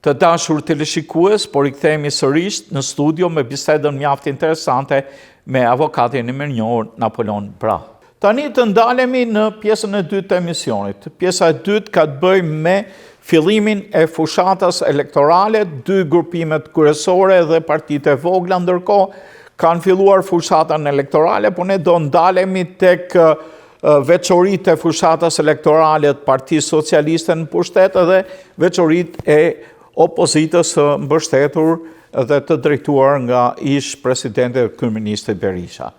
Të dashur teleshikues, por I kthehemi sërish në studio me bisedën mjaft interesante me avokatin e mirënjohur Napoleon Bra. Tani të ndalemi në pjesën e dytë të emisionit. Pjesa e dytë ka të bëjë me fillimin e fushatës elektorale, dy grupimet kryesore dhe partitë e vogla, ndërkohë kanë filluar fushatën elektorale, por ne do ndalemi tek veçoritë e fushatës elektorale të Partisë Socialiste në pushtet dhe veçoritë e opozitës mbështetur dhe të drejtuar nga ish presidenti dhe kryeministri Berisha.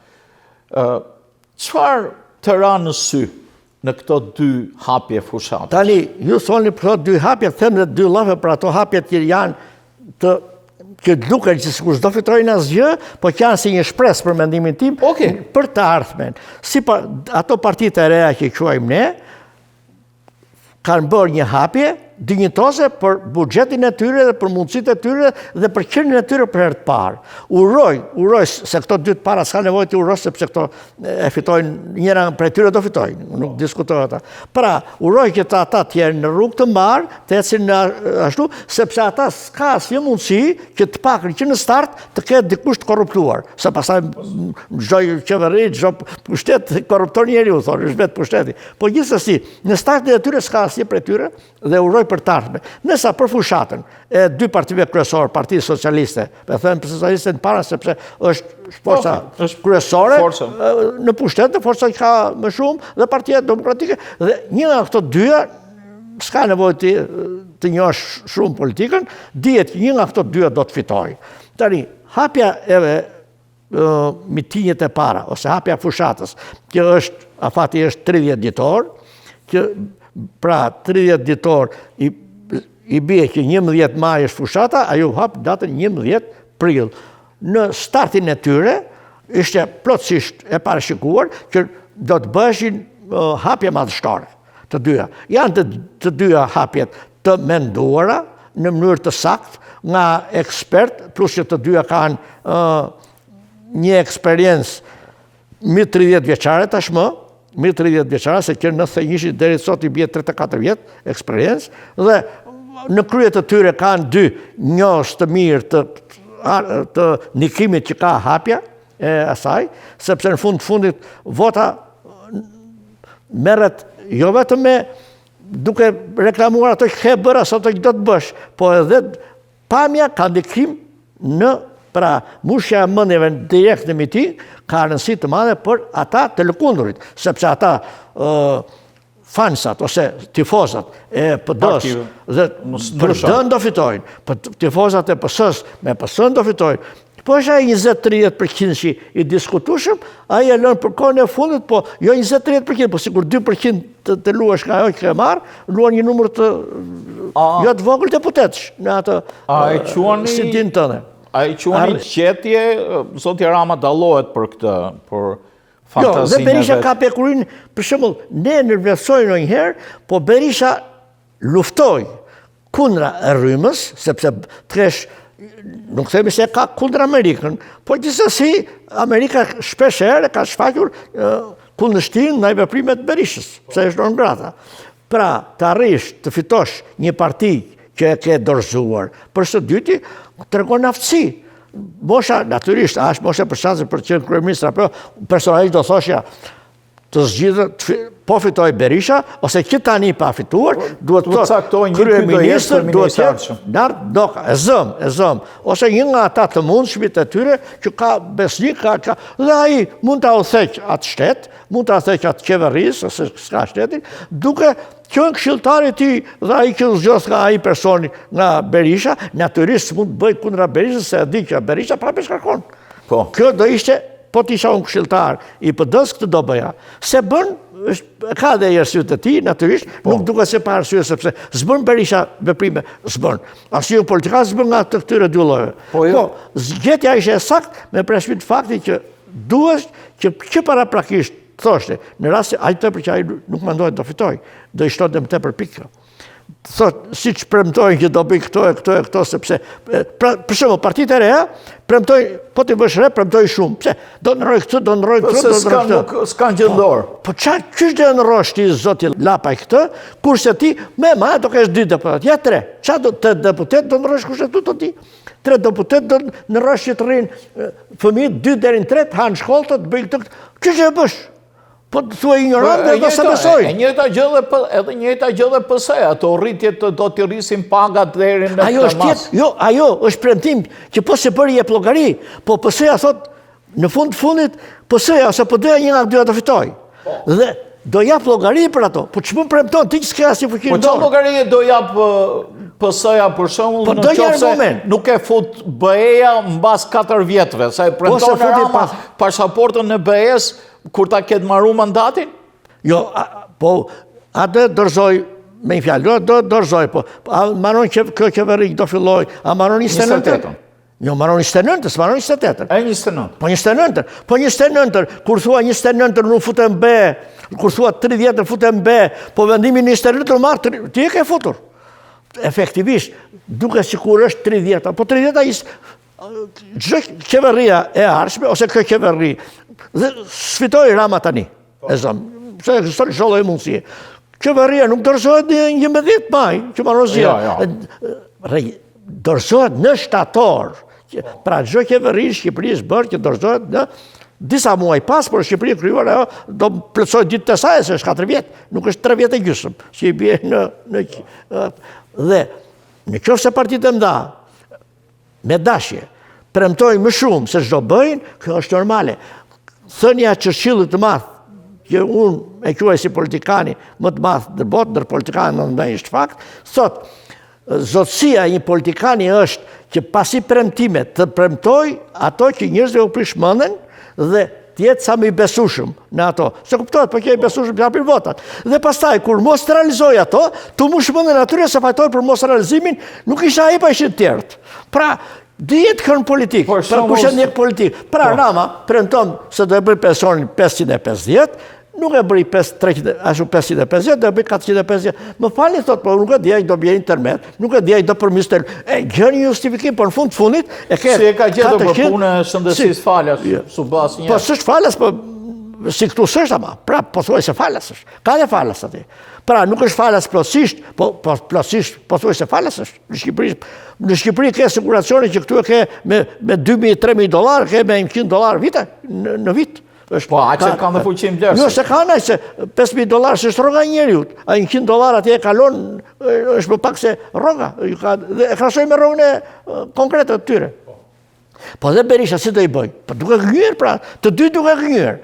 Çfarë të ra në sy në këto dy hapje fushatës? Tani, ju thoni për këto dy hapje, them dhe dy llafe për ato hapje që janë të që duken që sikur s'do fitojnë asgjë, po që janë si një shpresë për mendimin tim për të ardhmen. Si ato partitë e reja që quajmë ne, kanë bërë një hapje dinjitoze për buxhetin e tyre dhe për mundësitë e tyre dhe për qenin e tyre për herë të parë. Uroj se këto dy të para s'ka nevojë të urosh sepse këto e fitojnë, njëra prej tyre do fitojnë, nuk diskutohet ata. Pra, uroj që ata të jenë në rrugë të mbarë, të ecin ashtu, sepse ata s'ka asnjë mundësi që të pakën që në start të ketë dikush të korruptuar. Se pastaj çdo qeveri, çdo pushtet korrupton njeriu, thonë, është vetë pushteti. Po gjithsesi, në startin e tyre s'ka asnjë prej tyre dhe uroj për të ardhmen. Nësa për fushatën e dy partive kryesore, Partisë Socialiste, me thënë Socialiste në para sepse është forca kryesore në pushtet, forca që ka më shumë dhe Partia Demokratike dhe një nga këto dyja s'ka nevojë të njohësh shumë politikën, dihet që një nga këto dyja do të fitojë. Tani, hapja e mitinjet e para ose hapja fushatës, që është afati është 30 ditor, që pra 30 ditor I bie që 11 maj është fushata, ajo hap datën 11 prill. Në startin e tyre ishte plotësisht e parashikuar që do të bëheshin hapje madhështore të dyja. Janë të dyja hapjet të menduara në mënyrë të saktë nga ekspert, plus që të dyja kanë një eksperiencë mbi 30 vjeçare tashmë, mbi 30 vjeçare, se që 91 deri sot I bie 34 vjet eksperiencë dhe në krye të tyre kanë dy njohës të mirë të ndikimit që ka hapja e asaj, sepse në fundit vota merret jo vetëm me duke reklamuar ato që ke bërë ato që do të bësh, po edhe pamja ka ndikim në pra mushja e mendjeve direkt në miting ka rëndësi të madhe për ata të lëkundurit, sepse ata fansat ose tifozat e PD-s dhe PD do fitojnë, tifozat e PS-s me PS do fitojnë. Po është ai 20-30% që I diskutueshëm, ai e lën për kohën e fundit, po jo 20-30%, po sikur 2% të luash nga ajo që ke marr, luan një numër të jo të vogël deputetësh në atë sidin tënde. A I quani qetje, zoti Rama dallohet për këtë, për fantazinë. Jo, dhe Berisha ka pekurin, për shembull, ne nervosojmë ndonjëherë, po Berisha luftoi kundra rrymës, sepse tresh nuk themi se ka kundër Amerikën, po gjithsesi Amerika shpesh herë ka shfaqur kundërshtim ndaj veprimeve të Berishës, pse është non grata. Pra, të arrish të fitosh një parti që e ke dorëzuar, për së dyti tregon aftësi. Mosha, natyrisht, është mosha për shanse për të qenë kryeminist, apo personalisht do thoshja të zgjidhet, po fitoj Berisha, ose që tani pa fituar, duhet të kryeministër, duhet të nart doka, e zëm, ose një nga ata të mundshmit e tyre që ka besnik, dhe ai mund ta udhëheq atë shtet, mund ta udhëheq atë qeverisë ose s'ka shtetin, duke qenë këshilltari I tij dhe ai që zgjohet nga ai personi nga Berisha, natyrisht mund të bëj kundra Berishës se e di që Berisha prapë shkarkon. Po. Kjo do ishte po të isha unë këshilltar I PD-s këtë do bëja. Se bën, ka dhe arsyet e tij, natyrisht, nuk duket se pa arsye sepse s'bën Berisha veprime, s'bën. Arsye politike s'bën nga të këtyre dy llojeve. Po, zgjedhja ishte saktë me parashmim të faktit që duhet që paraprakisht thoshte, në rast se ai tepër që ai nuk mendohet do fitoj, do I shtonte më tepër pikë. thot, si që premtojnë që do bëj këto, sepse, për shumë, partitë e reja, premtojnë, po t'i bësh re, premtojnë shumë. Pse, do nëroj këtë, do nëroj këtë, do nëroj këtë. S'kan gjëndor. Po qështë do nërojsh ti, zoti Lapaj këtë, kurse ti, ma, do kesh 2 deputet, ja 3. Qa do 8 deputet, do nërojsh kurse tu të ti? 3 deputet, do nërojsh që të rinë fëmijët, 2 deri në 3, hanë shkollë, të bëjnë këtë, kështë e bësh? Po të thua ignorant dhe do se besoj. Edhe njëta gjë dhe pëse, ato rritjet do t'i rrisin pagat deri në të mas. Ajo është premtim që po se bëri e plogari, po pëseja thot, në fundit, pëseja, ose po doja një nga dyja të fitoj. Dhe do jap llogari për ato. Po ç'më premton ti që s'ke asnjë fuqi dorë? Po ç'më llogari do jap PS-ja për shembull, në qoftë nuk e fut BE-ja mbas 4 vjetëve, sa e premton Rama pasaportën në BE-s kur ta ketë marru mandatin? Jo, po atë dorëzoj me një fjalë, do dorëzoj, po a maron që kjo qeveri do filloj, a maron 29? Jo, maron 29, s'maron 28. E 29. Po 29. Po 29, kur thua 29 nuk futem be, kur thua 30 futem be, po vendimi 29 marr, ti e ke futur. Efektivisht, duke sikur është 30, po 30 çdo qeveria e ardhshme ose kjo qeveri dhe sfitoi Rama tani. E zëm, se ekziston çdo mundësi. Qeveria nuk dorëzohet në 11 maj, që marrë zgjedhje. Dorëzohet në shtator. Pra çdo qeveri në Shqipëri është bërë që dorëzohet në disa muaj pas, por Shqipëria krijuar ajo do plotësoj ditët e saj, se është 4 vjet, nuk është 3 vjet e gjysmë, që i bie në dhe në qoftë se partitë e mëdha me dashje premtojnë më shumë se çdo bëjnë, kjo është normale. Thënia Churchillit të madh, që unë e quaj si politikani më të madh në botë, ndër politikanë në është fakt, thotë zotësia e një politikani është që pasi premtimet të premtoj ato që njerëzve u prish mendjen dhe tjetë sa më i besueshëm në ato. Se kuptohet, po kjo i besueshëm të japin votat. Dhe pastaj kur mos realizoj ato, tu mush mendjen atyre se fajtojnë për mos realizimin, nuk isha ai pa ishin të tjerët. Pra, dihet kërën politik, pra kush e ndjek politik. Pra Rama premton se do e bëj pensionin 550, nuk e bëri 550, do e bëj 450. Më falni, thot, po nuk e dija do bje internet, nuk e dija do përmis të... Gjën një justifikim, por në fundit e ke... Si e ka gjetur për punë shëndetësisë falas, subas një... Po s'është falas, po si këtu s'është ama, pra po thuaj se falas është. Ka dhe falas aty. Pra nuk është falas plotësisht, po plotësisht po thuaj se falas është. Në Shqipëri ke siguracione që këtu e ke me $2.000-3.000, ke me $100 vite, në vit. Po, aq se kanë dhe fuqim blerëse. Jo, se kanë se $5.000 se është roga njerëjut. A $100 atje e kalon, është më pak se roga. Dhe e krasoj me rogën e konkrete të tyre. Po dhe Berisha si do i bëj? Po duke gënjur, pra, të dy duke gënjur.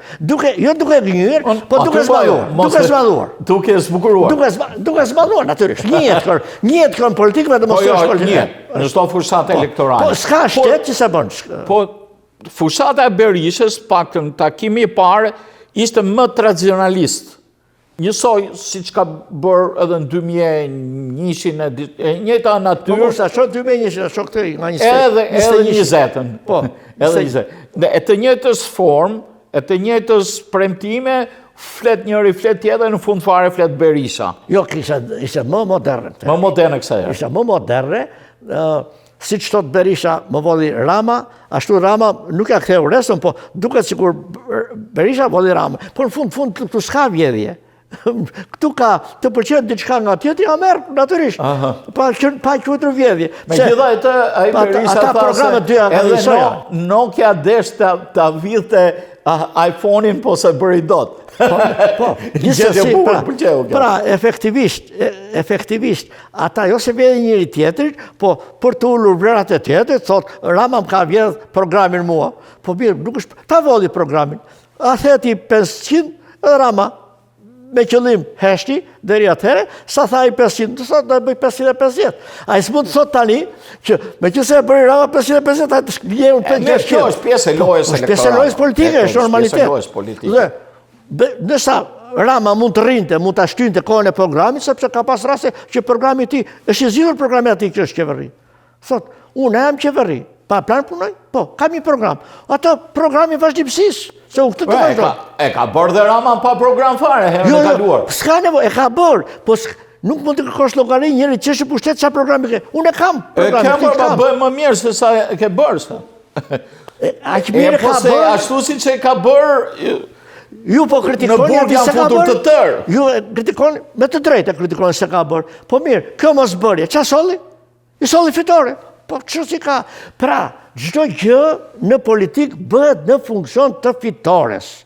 Jo duke gënjur, po duke zmadhuar. Duke zmadhuar. Duke zbukuruar. Duke zmadhuar, natyrisht. Njët kërën politikëve dhe mos është politikë. Në çdo fushat elektorale. Po s'ka shtet që se bën. Po fushata e Berishës, pak në takimi i parë, ishte më tradicionalist. Njësoj, si që ka bërë edhe në 2001, njëta natyrë... Po, sa shok 2001, shok të nga 20. Edhe 20-ën. Po, edhe 20. Dhe e të njëtës formë, e të njëtës premtime, flet njëri, flet tjetër, në fund fare flet Berisha. Jo, ishte më moderne. Më moderne kësa e. Ishte më moderne, si që thot Berisha më vodhi Rama, ashtu Rama nuk ja ktheu resën, po duket sikur Berisha vodhi Rama. Por në fund këtu s'ka vjedhje. Këtu ka të pëlqen diçka nga tjetri, a merr natyrisht. Pa quajtur vjedhje. Megjithatë, ai Berisha tha se edhe Nokia desh ta vidhte iPhone-in po se bëri dot. Po, gjithsesi, pra, efektivisht, ata jo se vjedhin njëri tjetrit, po për të ullur vlerat e tjetrit, thot, Rama më ka vjedh programin mua. Po mirë, nuk është, ta vodhi programin. A theti 500, Rama, me qëllim heshti, deri atëhere, sa tha i 500, sa do e bëj 550. A i s'mund të thot tani, që me që se e bëri Rama 550, a të shkëlljeun të njështë. Kjo është pjesë e lojës elektorale. Pjesë e lojës politike, është normalitet. Nësa Rama mund të rrinte, mund të ashtynte kohën e programit, sepse ka pas raste që programi ti, është i zgjidhur programi ati që është qeveri. Thot, unë jam qeveri, pa plan punoj? Po, kam një program. Ato programi vazhdimësisë, se u këtë të vazhdoj. E ka bërë dhe Rama pa program fare, herën e kaluar. S'ka nevojë, e ka bërë, po nuk mund të kërkosh llogari njëri që është pushtet çfarë programi ke. Unë e kam programin. Bëj më mirë se sa e ke bërë sa. Aq mirë ka bërë. Ashtu siç e ka bërë. Ju po kritikoni atë se ka bërë. Të tërë. Ju kritikoni me të drejtë kritikoni se ka bërë. Po mirë, kjo mos bërje. Çfarë solli? I solli fitore. Po çu si ka. Pra, çdo gjë në politik bëhet në funksion të fitores.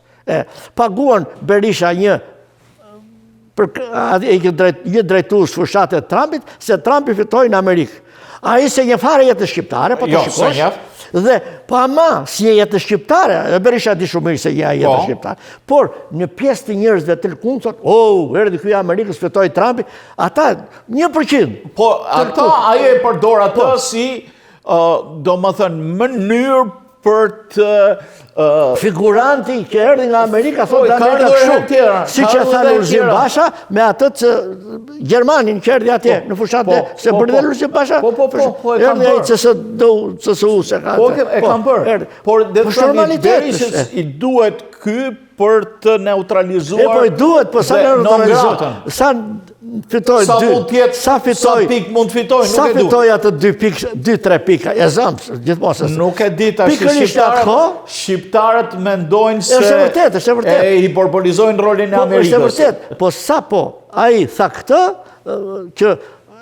Paguan Berisha një drejtues fushatë e Trumpit, se Trumpi fitoi në Amerikë. Ai se një fare jetë shqiptare, po të shikosh. Dhe po ama si jetë shqiptare, Berisha di shumë mirë se jetë shqiptare. Por në pjesë të njerëzve të lëkundë thotë, erdhi ky Amerikës fitoi Trumpi, ata 1%. Po ata ai e përdor atë si domethënë mënyrë për të figuranti që erdhi nga Amerika thotë Amerika kështu. Siç e tha Lulzim Basha me atë që Gjermanin që erdhi atje në fushatë se bëri dhe Lulzim Basha. Po erdhi ai CSU se ka. Po e kanë bërë. Por Berishës i duhet ky për të neutralizuar. Po i duhet, po sa neutralizuar. Sa fitoi 2. Sa pikë mund fitoj, nuk e du. Sa fitoi atë 2-3 pika. E zëm, gjithmonë se. Nuk e di tash shqiptarët mendojnë se është e vërtet. E hiperbolizojnë rolin e Amerikës. Është e vërtet. Po sa ai tha këtë që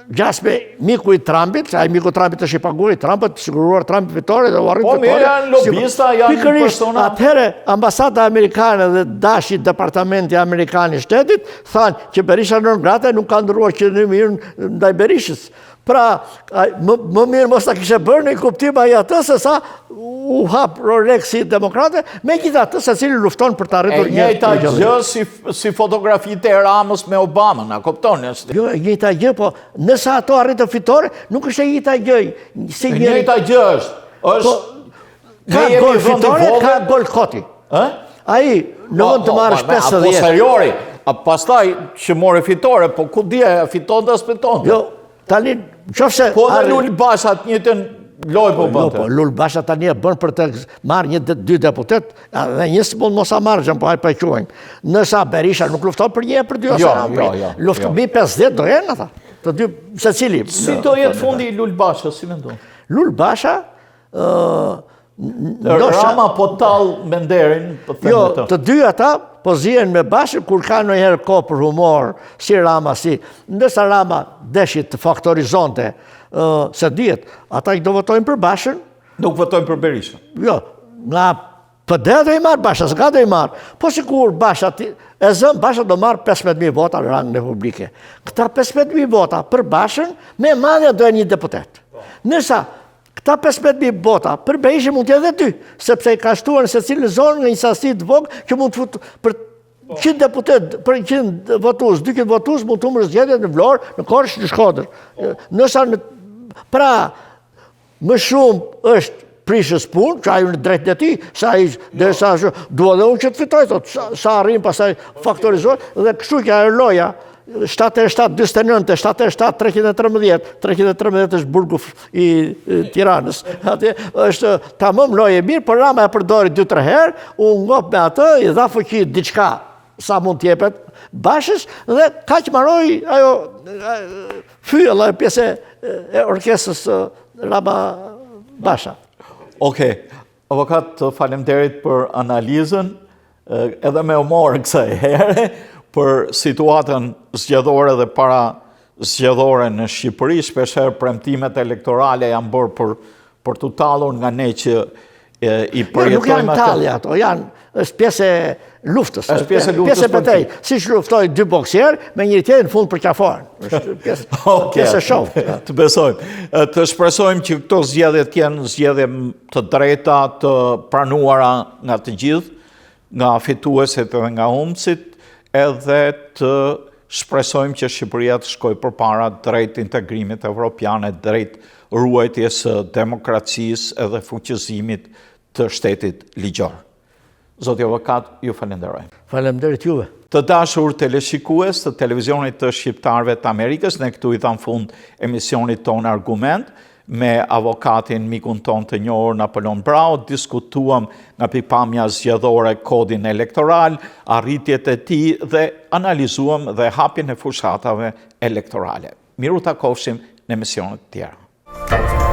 gjasme miku i Trumpit, ai miku i Trumpit është i paguar i Trumpit, siguruar Trumpi fitore dhe u arrit fitore. Po mirë janë lobista, janë persona. Atëherë ambasada amerikane dhe dashi departamenti amerikan i shtetit thanë që Berisha non grata nuk ka ndëruar qendrim mirë ndaj Berishës. Pra, më mirë mos ta kishe bërë në kuptim ai atë se sa u hap Rolex si demokrate, megjithatë secili lufton për të arritur një njëjta gjë si fotografitë e Ramës me Obamën, a kupton? Jo, e njëjta gjë, po nëse ato arritën fitore, nuk është e njëjta gjë. E njëjta gjë është. Ka gol fitore, ka gol koti. Ai në mund të marrësh 50. A posteriori, pastaj që more fitore, po ku dje fiton dhe s'fiton? Jo, tani qofse po dhe Lul Basha të njëjtën lojë po bënte. Po Lul Basha tani e bën për të marrë 1-2 deputet, dhe një s'mund mos a marrë, po ai pa quajnë. Nësa Berisha nuk lufton për 1 për 2 ose në lufton mbi 50 do jenë ata. Të dy secili. Si do jetë fundi i Lul Basha, si mendon? Lul Basha Rama po tall Menderin, po them atë. Jo, të dy ata po zihen me bashkë kur ka ndonjëherë kohë për humor, si Rama ndërsa Rama deshit të faktorizonte, se dihet, ata i do votojnë për Bashën. Nuk votojnë për Berishën. Jo, nga PD do i marr Basha, s'ka do i marr. Po sikur Basha Basha do marr 15.000 vota në rang republike. Këta 15.000 vota për Bashën me madhja do e një deputet. Nësa këta 15.000 vota për Berishën mund t'jetë dhe 2, sepse i ka shtuar në secilë zonë nga një sasi të vogël që mund të futë për 100 deputet, për 100 votues, 200 votues mund të humër zgjedhjet në Vlorë, në Korçë, në Shkodër. Nësa pra më shumë është prishës punë, që ajo në drejtën e tij, sa ai derisa dua dhe unë që të fitoj, thotë, sa arrin pastaj faktorizoj dhe kështu që ajo loja 77-29, 77-313, 313 është burgu i Tiranës. Atje është tamam loje mirë, por Rama e përdori 2-3 herë, u ngop me atë, i dha fuqi diçka sa mund t'jepet Bashës dhe kaq mbaroi ajo fylla e pjesë e orkestrës Rama Basha. Okej, avokat, faleminderit për analizën, edhe me humor kësaj here, për situatën zgjedhore dhe para zgjedhore në Shqipëri, shpeshherë premtimet elektorale janë bërë për të tallur nga ne që i përjetojmë. Nuk janë tallje ato, është pjesë e luftës. Është pjesë e luftës. Pjesë e betejë. Siç luftoi 2 boksierë me njëri tjetrin në fund për qaforen. Është pjesë e shohut. Të besojmë. Të shpresojmë që këto zgjedhje të jenë zgjedhje të drejta, të pranuara nga të gjithë, nga fituesit dhe nga humbësit, edhe të shpresojmë që Shqipëria të shkojë përpara drejt integrimit evropian, drejt ruajtjes së demokracisë edhe fuqizimit të shtetit ligjor. Zoti avokat, ju falenderoj. Faleminderit juve. Të dashur teleshikues të televizionit të shqiptarëve të Amerikës, ne këtu i tham fund emisionit ton Argument. me avokatin mikun ton të njohur Napoleon Brau, diskutuam nga pikpamja zgjedhore kodin elektoral, arritjet e tij dhe analizuam dhe hapjen e fushatave elektorale. Miru takofshim në emisionet tjera.